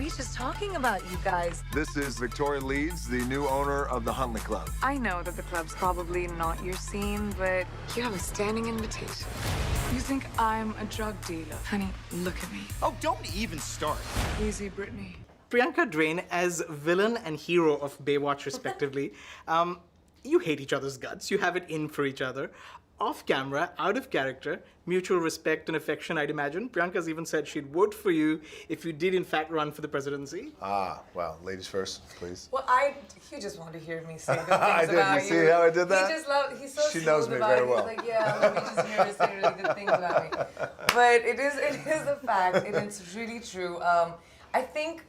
Beach is talking about you guys. This is Victoria Leeds, the new owner of the Huntley Club. I know that the club's probably not your scene, but you have a standing invitation. You think I'm a drug dealer? Honey, look at me. Oh, don't even start. Easy, Brittany. Priyanka Dwayne as villain and hero of Baywatch, respectively. You hate each other's guts. You have it in for each other. Off camera, out of character, mutual respect and affection, I'd imagine. Priyanka's even said she'd vote for you if you did, in fact, run for the presidency. Ah, well, ladies first, please. Well, you just want to hear me say good things I did. about You see how I did that? He's so She smooth knows me about very it. well. He's like, yeah, let me just hear her say really good things about me. But it is a fact, and it's really true. I think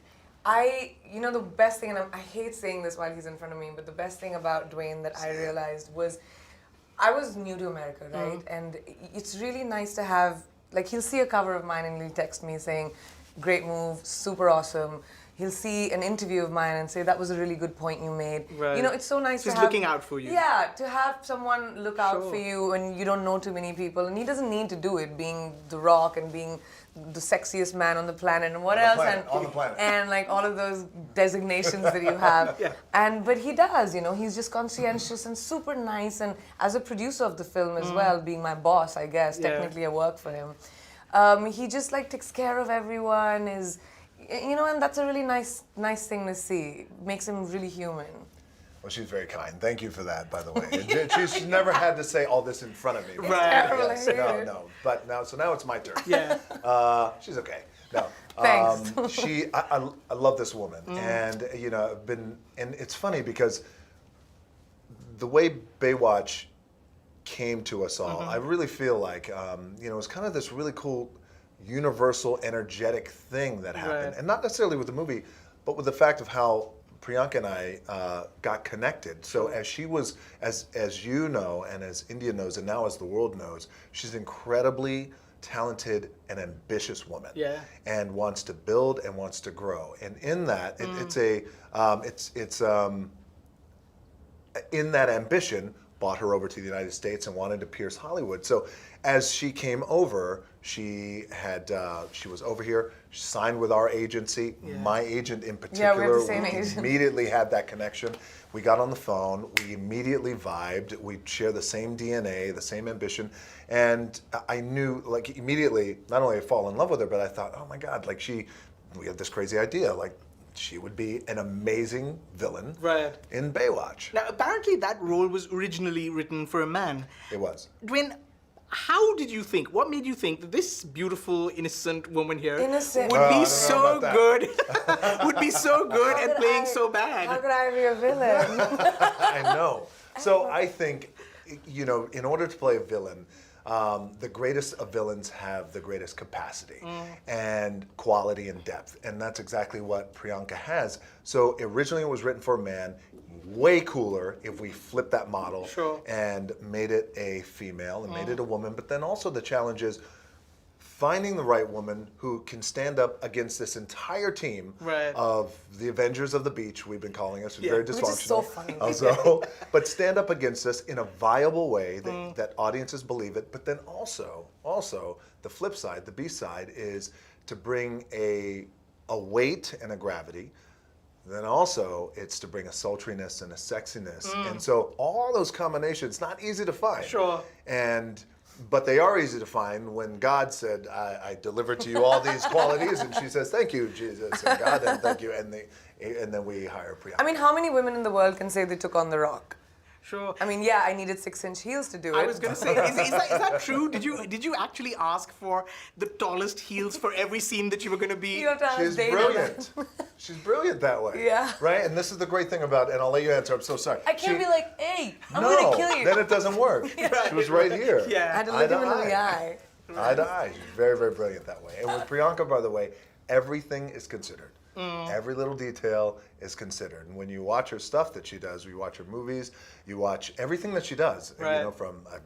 the best thing, and I hate saying this while he's in front of me, but the best thing about Dwayne that I realized was I was new to America, right? And it's really nice to have, like, he'll see a cover of mine and he'll text me saying, great move, super awesome. He'll see an interview of mine and say, that was a really good point you made. Right. You know, it's so nice He's to have... looking out for you. Yeah, to have someone look out Sure. for you when you don't know too many people. And he doesn't need to do it, being The Rock and being the sexiest man on the planet and what else. On the planet. And like all of those designations that you have. Yeah. But he does, he's just conscientious and super nice. And as a producer of the film as well, being my boss, I guess, technically I work for him. He just like takes care of everyone, and that's a really nice thing to see. Makes him really human. Well, she's very kind. Thank you for that, by the way. She's never had to say all this in front of me. Right. Terrible, I hate it. No. But now it's my turn. Yeah. She's okay. No. Thanks. I love this woman, and and it's funny because the way Baywatch came to us all, I really feel like it was kind of this really cool, universal, energetic thing that happened, Right. and not necessarily with the movie, but with the fact of how Priyanka and I got connected. So as she was, as you know, and as India knows, and now as the world knows, she's incredibly talented and ambitious woman. Yeah. And wants to build and wants to grow. And in that, in that ambition, brought her over to the United States and wanted to pierce Hollywood. So as she came over, she was over here, she signed with our agency, my agent in particular. Yeah, we have the same agent. Immediately had that connection. We got on the phone, we immediately vibed, we share the same DNA, the same ambition, and I knew, like, immediately, not only I fall in love with her, but I thought, oh my God, like we had this crazy idea, like, she would be an amazing villain in Baywatch. Now, apparently that role was originally written for a man. It was. Dwayne, how did you think, what made you think that this beautiful, innocent woman here Innocent. would I don't be know so about good, would be so good at playing I- so How bad? could I be a villain? I know. So I think, in order to play a villain, the greatest of villains have the greatest capacity and quality and depth. And that's exactly what Priyanka has. So originally it was written for a man. Way cooler if we flipped that model and made it a female and made it a woman. But then also the challenge is finding the right woman who can stand up against this entire team of the Avengers of the Beach, we've been calling us, very dysfunctional. Which is so funny. But stand up against us in a viable way that audiences believe it. But then also the flip side, the B side, is to bring a weight and a gravity. Then also it's to bring a sultriness and a sexiness. And so all those combinations, not easy to find. Sure. But they are easy to find when God said, I deliver to you all these qualities, and she says, thank you, Jesus, and God, and thank you, and then we hire Priyanka. I mean, how many women in the world can say they took on The Rock? Sure. I mean, yeah, I needed 6-inch heels to do it. I was going to say, is that true? Did you actually ask for the tallest heels for every scene that you were going to be? You have to ask She's Dana. brilliant. She's brilliant that way. Yeah. Right? And this is the great thing about, and I'll let you answer, I'm so sorry. I can't be like, hey, I'm no, gonna kill you. Then it doesn't work. She was right here. Yeah. I had to look him into the eye. Eye to eye. She's very, very brilliant that way. And with Priyanka, by the way, everything is considered. Every little detail is considered. And when you watch her stuff that she does, you watch her movies, you watch everything that she does, from a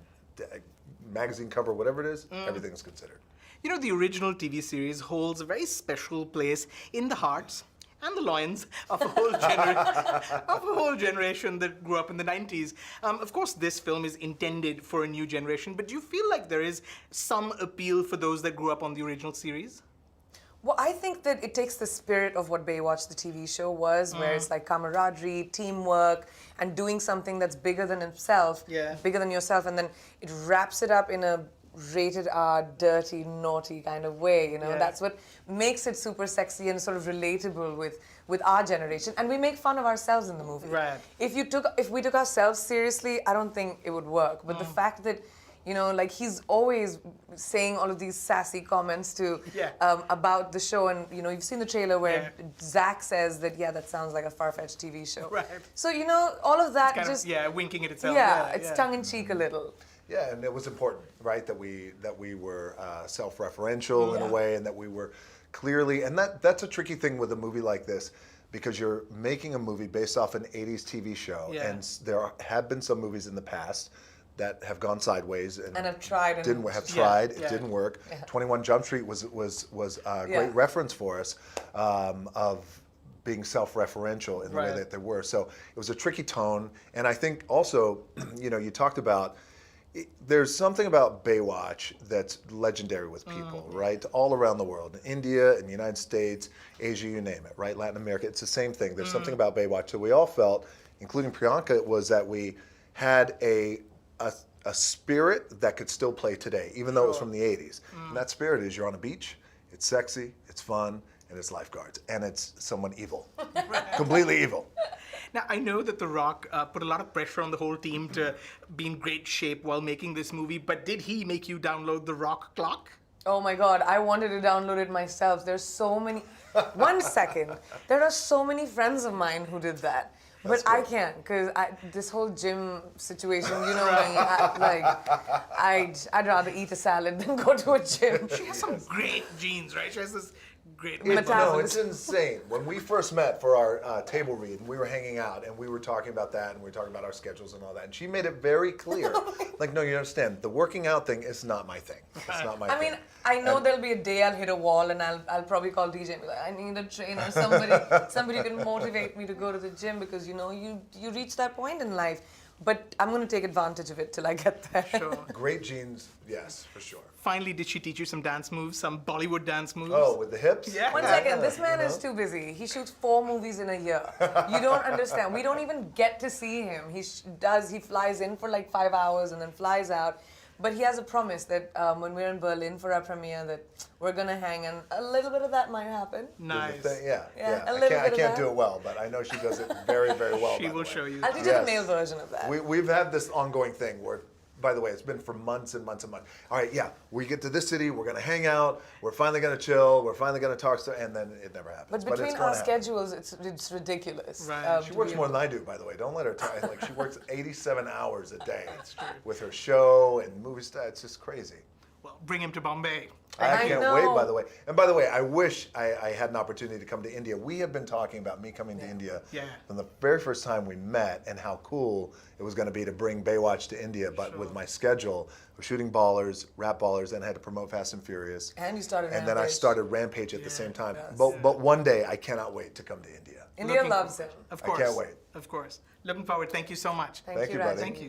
magazine cover, whatever it is, everything is considered. The original TV series holds a very special place in the hearts and the loins of a whole generation that grew up in the 90s. Of course, this film is intended for a new generation, but do you feel like there is some appeal for those that grew up on the original series? Well, I think that it takes the spirit of what Baywatch, the TV show, was, where it's like camaraderie, teamwork, and doing something that's bigger than himself, bigger than yourself, and then it wraps it up in a rated R, dirty, naughty kind of way. You know, that's what makes it super sexy and sort of relatable with our generation. And we make fun of ourselves in the movie. Right. If we took ourselves seriously, I don't think it would work. But the fact that, you know, like he's always saying all of these sassy comments to about the show, and you know, you've seen the trailer where Zach says that that sounds like a far-fetched TV show. Right. So you know, all of that Kind just of, winking at itself. it's tongue in cheek a little. Yeah, and it was important, right, that we were self-referential in a way, and that we were clearly, and that's a tricky thing with a movie like this, because you're making a movie based off an 80s TV show, and there have been some movies in the past that have gone sideways and have tried. It didn't work. 21 Jump Street was a great reference for us of being self-referential in the way that they were. So it was a tricky tone, and I think also, you know, you talked about. There's something about Baywatch that's legendary with people, right? All around the world, in India, in the United States, Asia, you name it, right? Latin America, it's the same thing. There's something about Baywatch that we all felt, including Priyanka, was that we had a spirit that could still play today, even though it was from the 80s. And that spirit is you're on a beach, it's sexy, it's fun, and it's lifeguards, and it's someone evil, completely evil. Now, I know that The Rock put a lot of pressure on the whole team to be in great shape while making this movie, but did he make you download the Rock clock? Oh my God, I wanted to download it myself. There's so many. 1 second. There are so many friends of mine who did that. But I can't, because this whole gym situation, you know, I'd rather eat a salad than go to a gym. She has some great genes, right? She has this great No, it's insane. When we first met for our table read, and we were hanging out, and we were talking about that, and we were talking about our schedules and all that, and she made it very clear, like, no, you understand, the working out thing is not my thing. It's not my thing. I mean, I know there'll be a day I'll hit a wall, and I'll probably call DJ and be like, I need a trainer, somebody can motivate me to go to the gym, because, you know, you reach that point in life. But I'm going to take advantage of it till I get there. Sure. Great genes, yes, for sure. Finally, did she teach you some dance moves, some Bollywood dance moves? Oh, with the hips? Yeah. 1 second, this man is too busy. He shoots 4 movies in a year. You don't understand. We don't even get to see him. He flies in for like 5 hours and then flies out. But he has a promise that when we're in Berlin for our premiere, that we're gonna hang, and a little bit of that might happen. Nice. Yeah. A little bit I of can't that. do it well, but I know she does it very, very well. She will show you. I'll teach you the male version of that. We've had this ongoing thing where, by the way, it's been for months and months and months. All right, we get to this city, we're gonna hang out, we're finally gonna chill, we're finally gonna talk, and then it never happens. But between it's our gonna happen. schedules, it's ridiculous. Right. She works more than I do, by the way. Don't let her talk. Like, she works 87 hours a day with her show and movie stuff. It's just crazy. Well, bring him to Bombay. I can't know. wait, by the way. And by the way, I wish I had an opportunity to come to India. We have been talking about me coming to India from the very first time we met, and how cool it was going to be to bring Baywatch to India. But with my schedule of shooting Ballers, Rap Ballers, then I had to promote Fast and Furious. And you started And then I Rampage. started Rampage at the same time. But one day, I cannot wait to come to India. India loves him. Of course. I can't wait. Of course. Looking forward. Thank you so much. Thank you, Raj. buddy. Thank you.